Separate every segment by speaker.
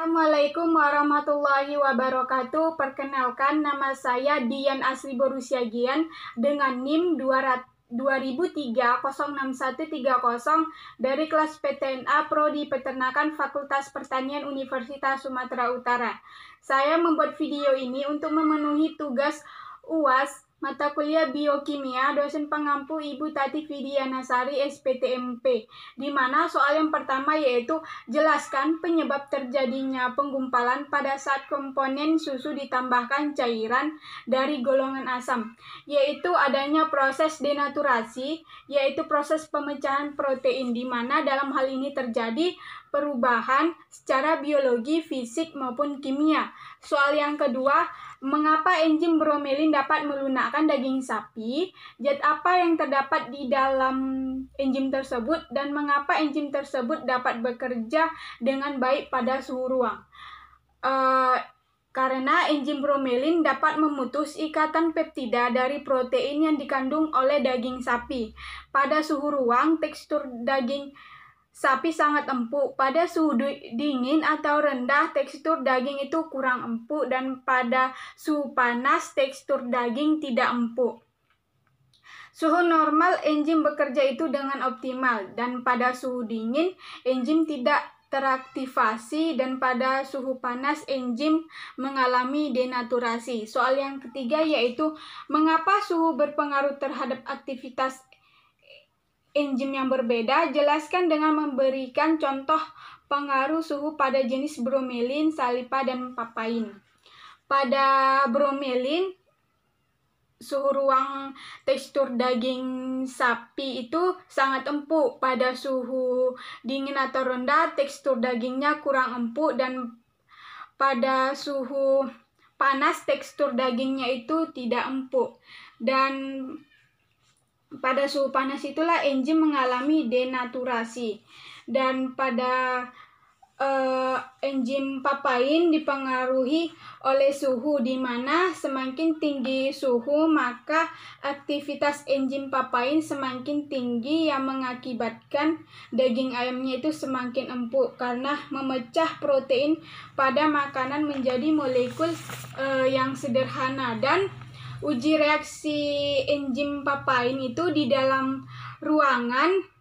Speaker 1: Assalamualaikum warahmatullahi wabarakatuh. Perkenalkan, nama saya Dian Asri Borusiagian dengan NIM 2003-06130 dari kelas PTNA Prodi Peternakan Fakultas Pertanian Universitas Sumatera Utara. Saya membuat video ini untuk memenuhi tugas UAS mata kuliah Biokimia dosen pengampu Ibu Tati Fidianasari SPTMP, di mana soal yang pertama yaitu jelaskan penyebab terjadinya penggumpalan pada saat komponen susu ditambahkan cairan dari golongan asam, yaitu adanya proses denaturasi, yaitu proses pemecahan protein, di mana dalam hal ini terjadi perubahan secara biologi, fisik, maupun kimia. Soal yang kedua, mengapa enzim bromelin dapat melunakkan daging sapi? Zat apa yang terdapat di dalam enzim tersebut dan mengapa enzim tersebut dapat bekerja dengan baik pada suhu ruang? Karena enzim bromelin dapat memutus ikatan peptida dari protein yang dikandung oleh daging sapi. Pada suhu ruang, tekstur daging sapi sangat empuk. Pada suhu dingin atau rendah, tekstur daging itu kurang empuk, dan pada suhu panas, tekstur daging tidak empuk. Suhu normal, enzim bekerja itu dengan optimal, dan pada suhu dingin, enzim tidak teraktivasi, dan pada suhu panas, enzim mengalami denaturasi. Soal yang ketiga yaitu mengapa suhu berpengaruh terhadap aktivitas enzim yang berbeda? Jelaskan dengan memberikan contoh pengaruh suhu pada jenis bromelin, salipa, dan papain. Pada bromelin, suhu ruang tekstur daging sapi itu sangat empuk. Pada suhu dingin atau rendah, tekstur dagingnya kurang empuk, dan pada suhu panas, tekstur dagingnya itu tidak empuk. Dan pada suhu panas itulah enzim mengalami denaturasi. Dan pada enzim papain dipengaruhi oleh suhu, di mana semakin tinggi suhu maka aktivitas enzim papain semakin tinggi, yang mengakibatkan daging ayamnya itu semakin empuk karena memecah protein pada makanan menjadi molekul yang sederhana. Dan uji reaksi enzim papain itu di dalam ruangan.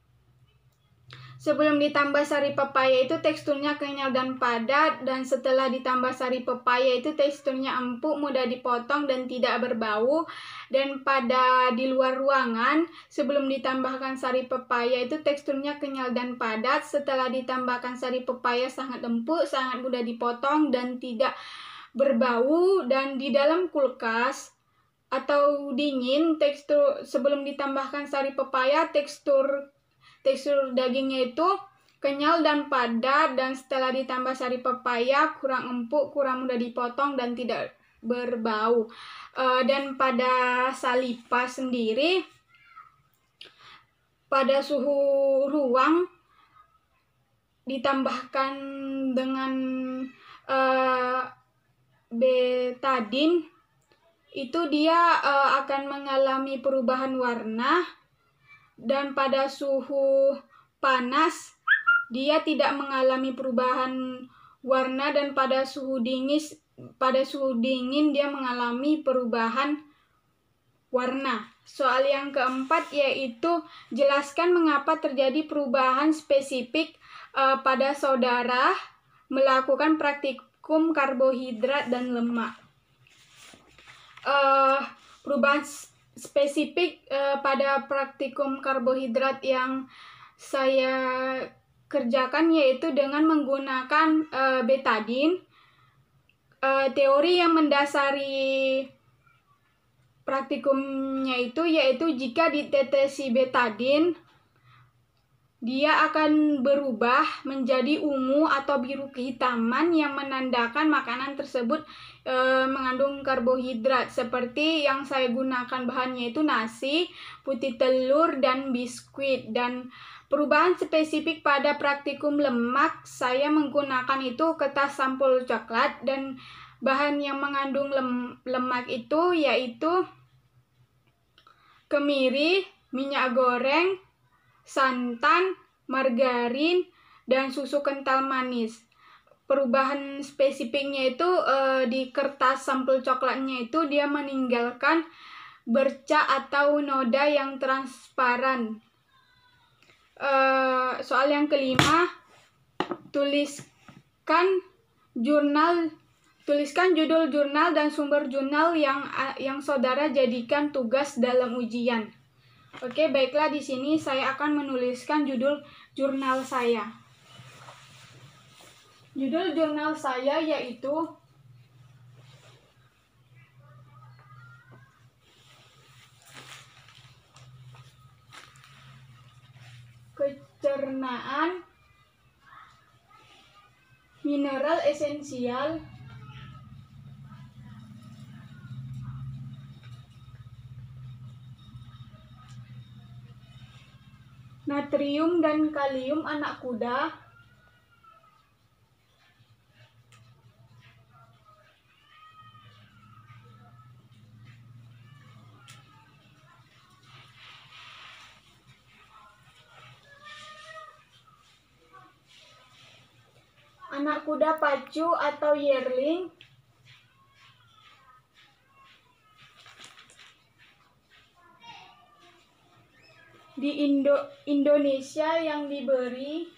Speaker 1: Sebelum ditambah sari pepaya itu teksturnya kenyal dan padat, dan setelah ditambah sari pepaya itu teksturnya empuk, mudah dipotong, dan tidak berbau. Dan pada di luar ruangan, sebelum ditambahkan sari pepaya itu teksturnya kenyal dan padat, setelah ditambahkan sari pepaya sangat empuk, sangat mudah dipotong, dan tidak berbau. Dan di dalam kulkas atau dingin, tekstur sebelum ditambahkan sari pepaya, tekstur dagingnya itu kenyal dan padat, dan setelah ditambah sari pepaya kurang empuk, kurang mudah dipotong, dan tidak berbau. Dan pada salipa sendiri, pada suhu ruang ditambahkan dengan betadin, itu dia akan mengalami perubahan warna, dan pada suhu panas dia tidak mengalami perubahan warna, dan pada suhu dingin dia mengalami perubahan warna. Soal yang keempat yaitu jelaskan mengapa terjadi perubahan spesifik pada saudara melakukan praktikum karbohidrat dan lemak. Perubahan spesifik pada praktikum karbohidrat yang saya kerjakan yaitu dengan menggunakan betadin. Teori yang mendasari praktikumnya itu yaitu jika ditetesi betadin, dia akan berubah menjadi ungu atau biru kehitaman yang menandakan makanan tersebut mengandung karbohidrat. Seperti yang saya gunakan bahannya itu nasi, putih telur, dan biskuit. Dan perubahan spesifik pada praktikum lemak, saya menggunakan itu kertas sampul coklat, dan bahan yang mengandung lemak itu yaitu kemiri, minyak goreng, santan, margarin, dan susu kental manis. perubahan spesifiknya itu di kertas sampel coklatnya itu dia meninggalkan bercak atau noda yang transparan. Soal yang kelima, tuliskan judul jurnal dan sumber jurnal yang saudara jadikan tugas dalam ujian. Oke, baiklah, di sini saya akan menuliskan judul jurnal saya. Judul jurnal saya yaitu Pencernaan Mineral Esensial Natrium dan kalium anak kuda anak kuda pacu atau yearling di Indonesia yang diberi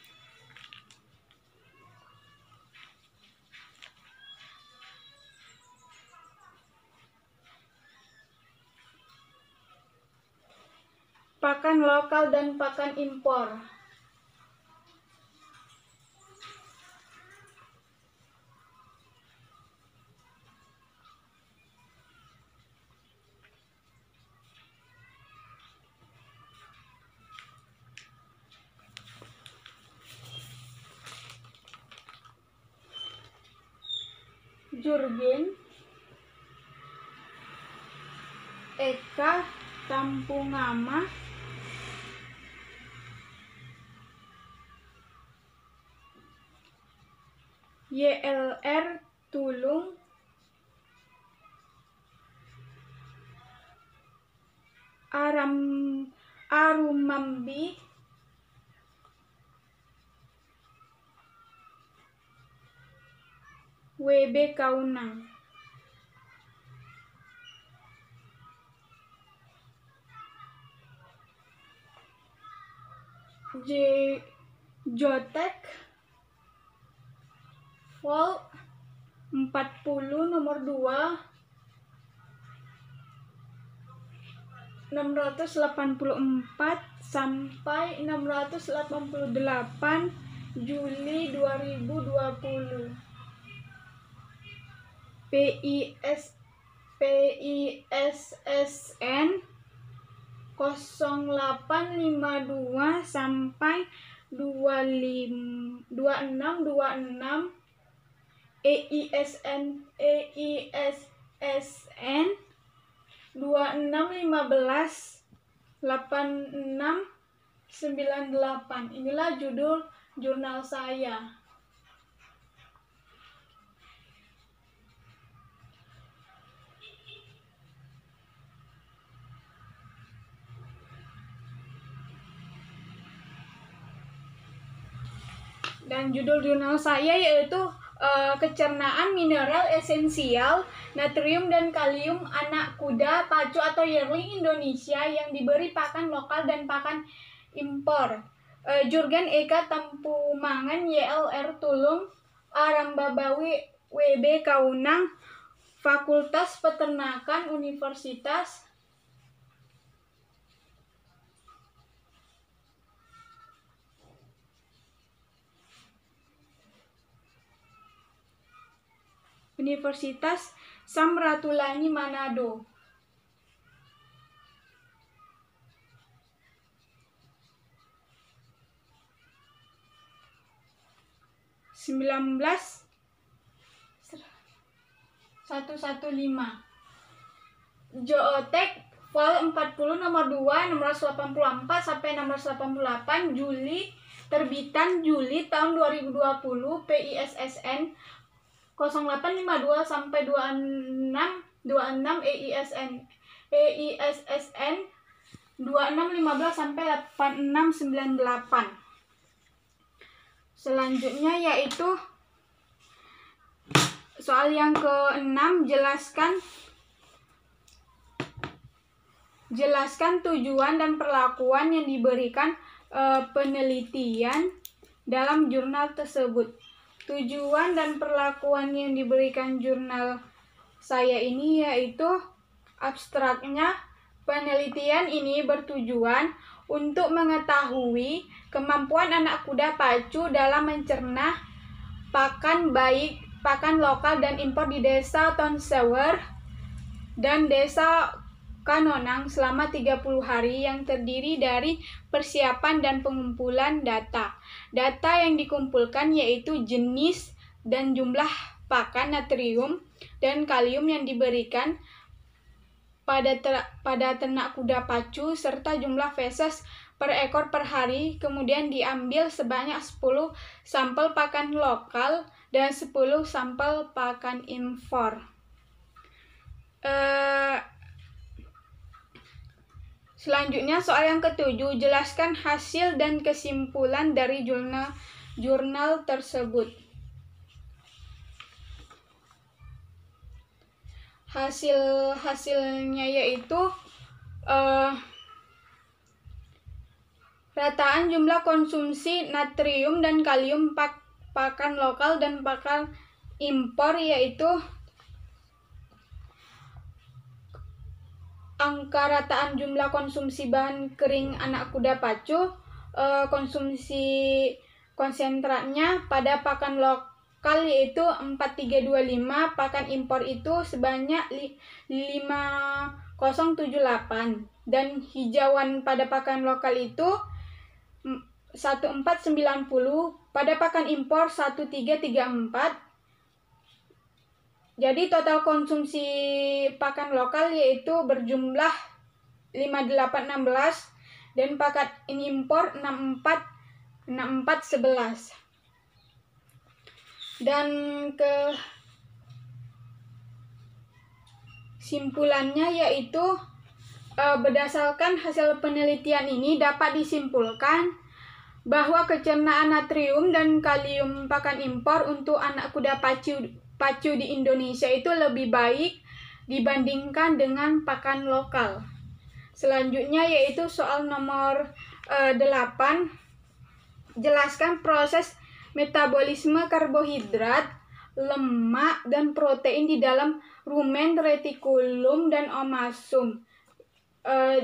Speaker 1: pakan lokal dan pakan impor. Jurgen Eka Tampungama YLR Tulung Arumambi WB Kaunang. Jotek Vol 40 nomor 2 684 sampai 688 Juli 2020. PISSN 0852 sampai 2626 EISSN 2615 8698. Inilah judul jurnal saya. Dan judul jurnal saya yaitu Pencernaan Mineral Esensial Natrium dan Kalium anak kuda pacu atau yearling Indonesia yang diberi pakan lokal dan pakan impor. Jurgen Eka Tampumangan YLR Tulung Arambabawi WB Kaunang Fakultas Peternakan Universitas Samratulangi Manado. (19 115) Jotek Vol 40 nomor 2 684 sampai 688 Juli, terbitan Juli tahun 2020. PISSN 0852 sampai 2626 EISSN 2615 sampai 8698. Selanjutnya yaitu Soal yang ke-6, jelaskan tujuan dan perlakuan yang diberikan penelitian dalam jurnal tersebut. Tujuan dan perlakuan yang diberikan jurnal saya ini yaitu abstraknya, penelitian ini bertujuan untuk mengetahui kemampuan anak kuda pacu dalam mencerna pakan baik pakan lokal dan impor di desa Tonsewer dan desa Kanonang selama 30 hari yang terdiri dari persiapan dan pengumpulan data. Data yang dikumpulkan yaitu jenis dan jumlah pakan natrium dan kalium yang diberikan pada ternak kuda pacu serta jumlah feses per ekor per hari. Kemudian diambil sebanyak 10 sampel pakan lokal dan 10 sampel pakan impor. Selanjutnya soal yang ke-7, jelaskan hasil dan kesimpulan dari jurnal tersebut. Hasilnya yaitu rataan jumlah konsumsi natrium dan kalium pakan lokal dan pakan impor, yaitu angka rataan jumlah konsumsi bahan kering anak kuda pacu, konsumsi konsentratnya pada pakan lokal yaitu 4325, pakan impor itu sebanyak 5078, dan hijauan pada pakan lokal itu 1490, pada pakan impor 1334. Jadi total konsumsi pakan lokal yaitu berjumlah 5816 dan pakan impor 6411. Dan kesimpulannya yaitu berdasarkan hasil penelitian ini dapat disimpulkan bahwa kecernaan natrium dan kalium pakan impor untuk anak kuda pacu di Indonesia itu lebih baik dibandingkan dengan pakan lokal. Selanjutnya yaitu soal nomor 8, jelaskan proses metabolisme karbohidrat, lemak, dan protein di dalam rumen, retikulum, dan omasum,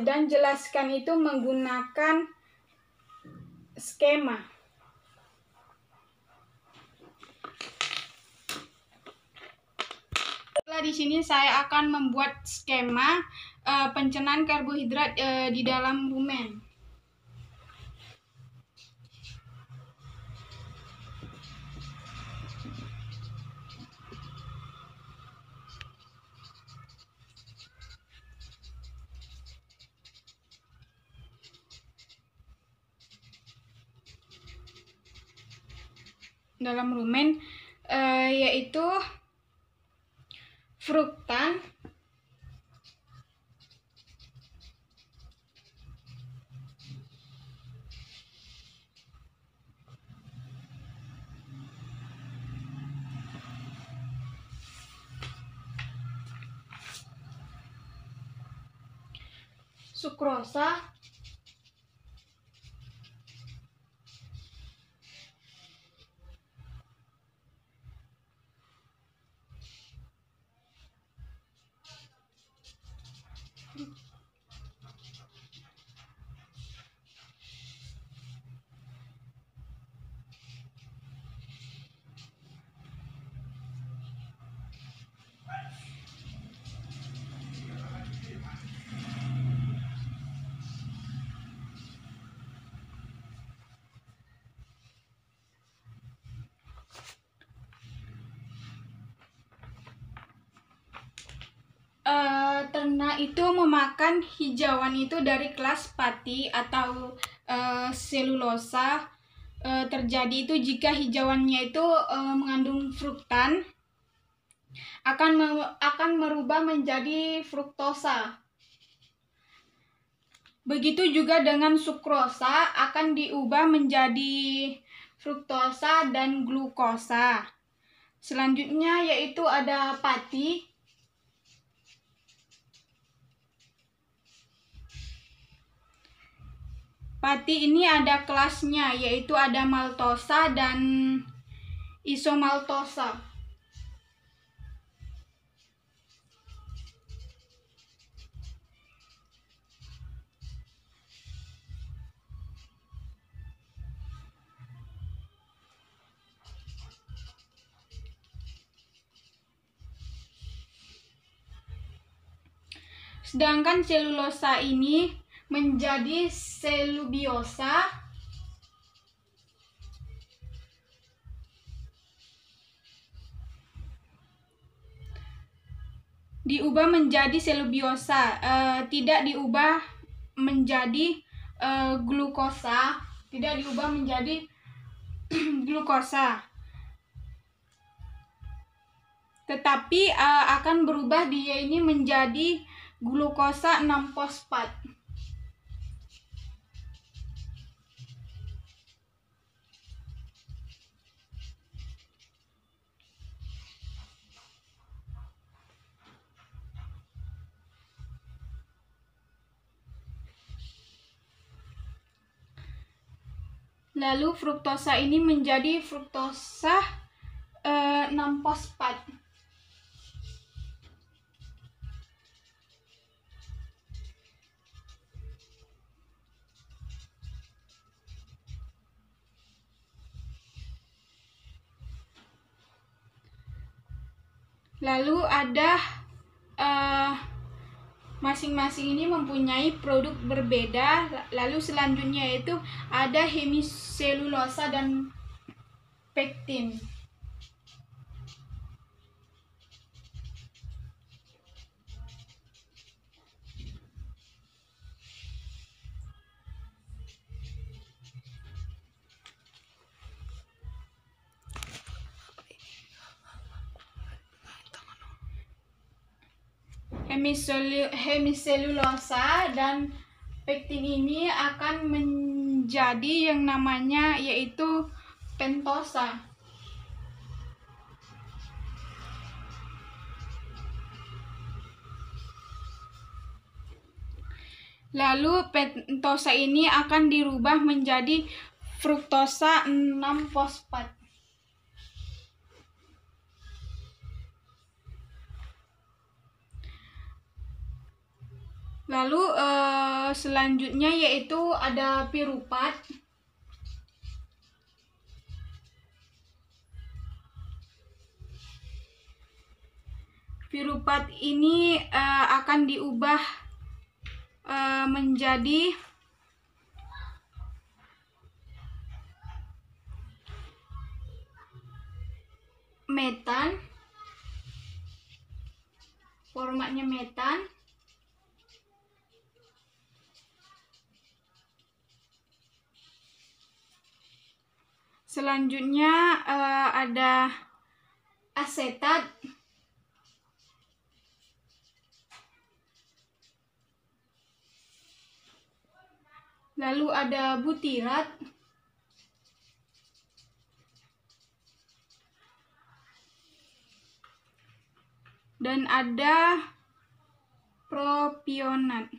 Speaker 1: dan jelaskan itu menggunakan skema. Di sini saya akan membuat skema pencernaan karbohidrat di dalam rumen. Dalam rumen yaitu fruktan, sukrosa, ternak itu memakan hijauan itu dari kelas pati atau selulosa. Terjadi itu jika hijauannya itu mengandung fruktan, akan merubah menjadi fruktosa. Begitu juga dengan sukrosa, akan diubah menjadi fruktosa dan glukosa. Selanjutnya yaitu ada pati. Pati ini ada kelasnya, yaitu ada maltosa dan isomaltosa. Sedangkan selulosa ini menjadi selubiosa, diubah menjadi selubiosa, tidak diubah menjadi glukosa, tidak diubah menjadi glukosa, tetapi akan berubah dia ini menjadi glukosa 6-fosfat. Lalu fruktosa ini menjadi fruktosa 6-fosfat. Lalu ada masing-masing ini mempunyai produk berbeda. Lalu selanjutnya yaitu ada hemiselulosa dan pektin. Hemiselulosa dan pektin ini akan menjadi yang namanya yaitu pentosa. Lalu pentosa ini akan dirubah menjadi fruktosa 6-fosfat. Lalu selanjutnya yaitu ada pirupat. Pirupat ini akan diubah menjadi metan. Formatnya metan. Selanjutnya ada asetat. Lalu ada butirat. Dan ada propionat.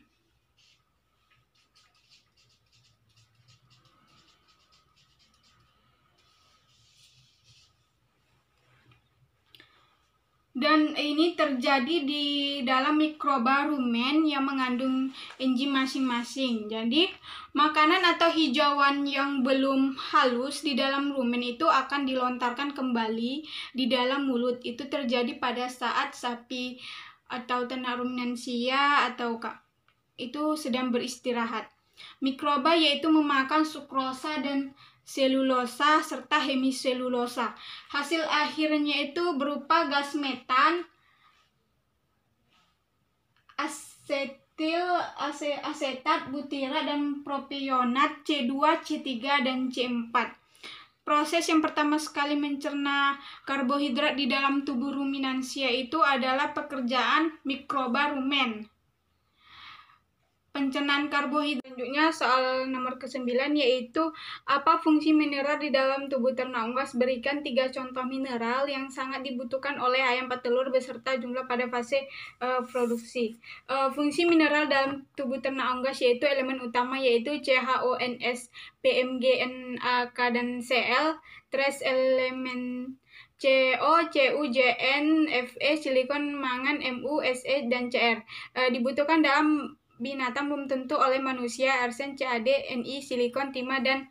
Speaker 1: Dan ini terjadi di dalam mikroba rumen yang mengandung enzim masing-masing. Jadi, makanan atau hijauan yang belum halus di dalam rumen itu akan dilontarkan kembali di dalam mulut. Itu terjadi pada saat sapi atau ternak ruminansia atau itu sedang beristirahat. Mikroba yaitu memakan sukrosa dan selulosa serta hemiselulosa. Hasil akhirnya itu berupa gas metan, asetat, butirat, dan propionat C2, C3, dan C4. Proses yang pertama sekali mencerna karbohidrat di dalam tubuh ruminansia itu adalah pekerjaan mikroba rumen. pencernaan karbohidrat. Selanjutnya soal nomor ke-9 yaitu apa fungsi mineral di dalam tubuh ternak unggas. Berikan 3 contoh mineral yang sangat dibutuhkan oleh ayam petelur beserta jumlah pada fase produksi. Fungsi mineral dalam tubuh ternak unggas yaitu elemen utama yaitu CHONS, PMG, NAK, dan Cl. Trace elemen CO, Cu, Jn, Fe, silikon, mangan, Mu, Se, dan Cr. Dibutuhkan dalam binatang belum tentu oleh manusia, arsen, CaD, Ni, silikon, timah, dan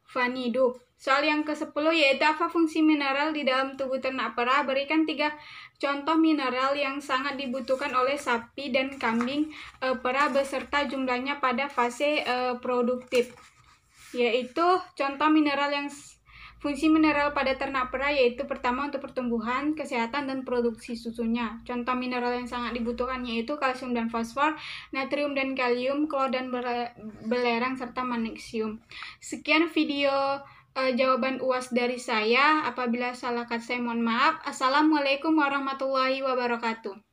Speaker 1: vanidum. Soal yang ke-10 yaitu apa fungsi mineral di dalam tubuh ternak perah. Berikan 3 contoh mineral yang sangat dibutuhkan oleh sapi dan kambing perah beserta jumlahnya pada fase produktif. Yaitu contoh mineral yang fungsi mineral pada ternak perah yaitu pertama untuk pertumbuhan, kesehatan, dan produksi susunya. Contoh mineral yang sangat dibutuhkan yaitu kalsium dan fosfor, natrium dan kalium, klor dan belerang, serta magnesium. Sekian video jawaban UAS dari saya. Apabila salah kata saya mohon maaf. Assalamualaikum warahmatullahi wabarakatuh.